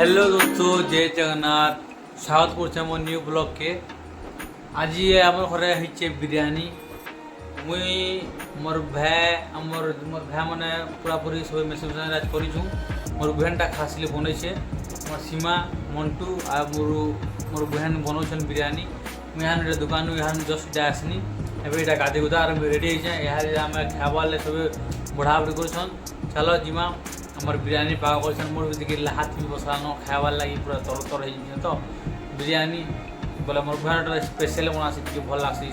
Hello दोस्तों, जय जगन्नाथ। स्वागत कर मोर न्यू ब्लॉग के। आज आम घरे होचे बिरयानी। मुई मोर भाई मोर भाई मैंने पूरा पूरी सब मेसन आज करूँ। मोर बहनटा खासली बनईसे मोर सीमा मंटू आ मोर बहन बनाऊन बिरयानी। मुझे यहाँ दुकान यहाँ जस्ट आसनी एवं गाधे गुधा रेडी होते आम खाबार सब बढ़ा बढ़ी कर। चलो जीमा आमर बिरयानी पाग कर मोर भी हाथ भी बसान खाबार लगी पूरा तर तर हो तो बिरयानी बोले मोर बहन स्पेशल बनासी भल लग्सी।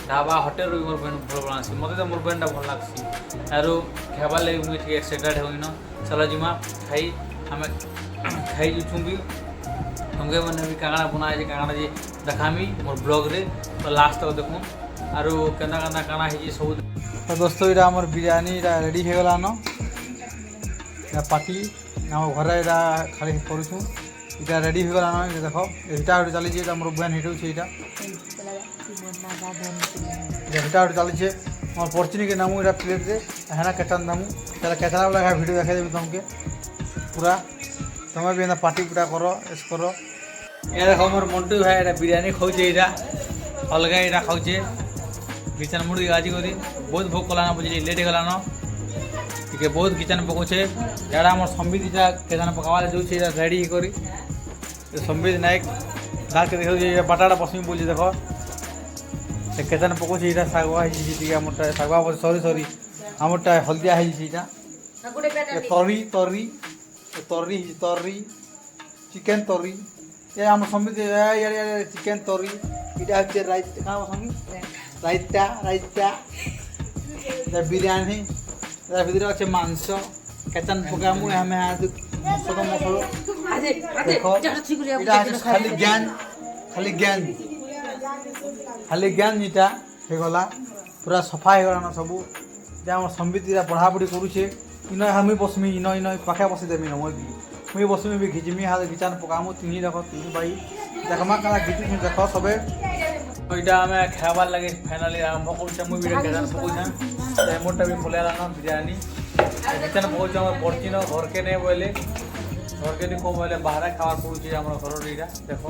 ढाबा होटेल भी मोर बहन भल बनासी। मत तो मोर बहनटा भल लग्सी आरो खाबार लगी मुझे एक्साइटेड हो। चलो जीमा खाई आम खाई जुछूँ भी हमके मैंने भी कागड़ा बनाए कागड़ा जी देखामी मोर ब्लॉग रे तो लास्ट तक देखूँ आरो केना केना काना है सब। तो दोस्तों ये आमर बिरयानी रेडी हो गलान पार्टी आम घर खाली करूँ इटा रेडी हो गलान। देख यहाँ गोटे चली मोर बहन हिट यहाँ गोटे चली मोर पड़ची के नामू यहाँ प्लेट रे हेना केचन नामू तेरा केचना वाला भिडियो देखा देवी तुमके पूरा तुम्हें भी पार्टी पूरा करो एस करो। ये देख मोर मंटू भाई यहाँ बिरयानी खाऊे यहाँ अलग यहाँ खाऊे किचन मुड़ गाजी करी बहुत भोग कलान बुझे लेट गलान टे बहुत किचन पकाचे। यहाँ मोर संबित यहाँ केचन पकावा जो रेडी करी संबित नायक दाल के देख बाटाटा पसमी बोल देख केचन पकाचे यहाँ शागुआ आमरटा शागुआ सरी सरी आमरटा हल्दिया तरी तरी तरी तरी चिकेन तरी ये आम संबित चिकेन तरी इटा हे रायता रायता बिरयानी भर अच्छे मांस केचन पकामु आम मसलो मसलो देख खाली ज्ञान खाली ज्ञान खाली ज्ञान इटा होगला पूरा सफा होगलान सब आम संबित पढ़ा पढ़ी करुचे इन हमें बसमी इन इन पाखे बसी देमी नमो मुई बसमी भी घिचमी हाथ घिचान पकामु तीन देख तीन भाई देखमा क्या घिचु देख सबे यहाँ आम खाबार लगे फाइनाली आरम्भ कर मुझे केचन पकाऊँ मोटा भी फुलान बिरयानी केचन पकाऊँ पड़ची न घर के नहीं बोले घर के नहीं कौ बोले बाहर खावार पड़े आम घर यहाँ देख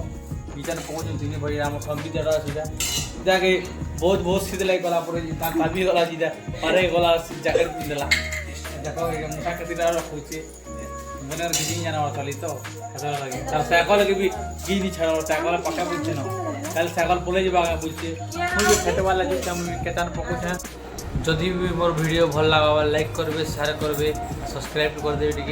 किचन पकाऊँ तीन भाई आम संबित सीधा सीधा के बहुत बहुत शीत लगे गला पड़े काबी गला सीधा पारे गला जैकेट पिंधला देख मुठा के रखुचे मैंने घिची जाना चली तो लगे साइकल लगे भी घी नहीं छाड़ साइकल पक्का बुझे न कल साइकल पलि जा बुझे मुझे खेतवा लगे केचन पकाऊँ। जदि भी मोर वीडियो भल लगा लाइक करबे शेयर करबे सब्सक्राइब कर देबे।